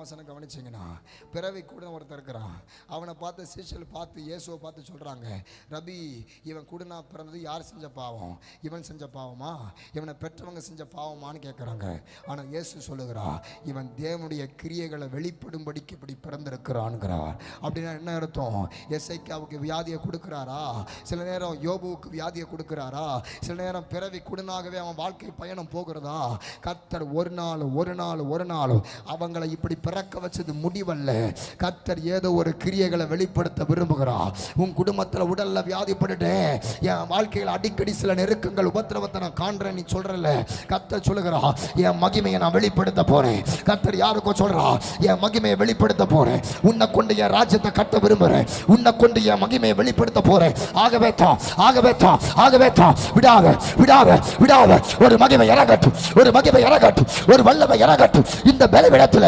வசனம் கவனிச்சிங்கன்னா, பிறவி கூட ஒருத்தர் இருக்கிறான். அவனை பார்த்து சீஷர்கள் பார்த்து இயேசுவை பார்த்து சொல்கிறாங்க, ரபி, இவன் கூட நான் பிறந்தது யார் செஞ்ச பாவம்? இவன் செஞ்ச பாவமா, இவனை பெற்றவங்க செஞ்ச பாவமானு கேட்குறாங்க. ஆனால் இயேசு சொல்லுகிறா, இவன் தேவனுடைய கிரியைகளை வெளிப்படும்படிக்கு இப்படி பிறந்திருக்கிறான்கிறார். அப்படின்னா என்ன அர்த்தம்? எசேக்கியாவுக்கு வியாதியை கொடுக்குறாரா? சில நேரம் யோபுவுக்கு வியாதியை கொடுக்குறாரா? சில நேரம் பிறவி கூடனாகவே அவன் வாழ்க்கை பயணம் போகிறதா? கர்த்தர் ஒரு நாள் அவங்களை இப்படி பிறக்க வச்சது முடிவல்ல. கர்த்தர் ஏதோ ஒரு கிரியைகளை வெளிப்படுத்த விரும்புகிறார். உன் குடும்பத்தில் உடல்ல வியாதிப்பட்டுட்டேன், என் வாழ்க்கையில் அடிக்கடி சில நெருக்கங்கள் உபத்திரவத்தை நான் காண்றேன், நீ சொல்றல, கர்த்தர் சொல்லுகிறா, என் மகிமையை நான் வெளிப்படுத்த போறேன். கர்த்தர் யாருக்கும் சொல்றா, என் மகிமையை வெளிப்படுத்த போறேன். உன்னை கொண்டு என் ராஜ்யத்தை கட்ட விரும்புறேன். உன்னை கொண்டு என் மகிமையை வெளிப்படுத்த போறேன். ஆகவே தான் விடாத ஒரு மகிமை இறங்கட்டும், ஒரு வல்லமை இறங்கட்டும். இந்த பலவீனத்தில்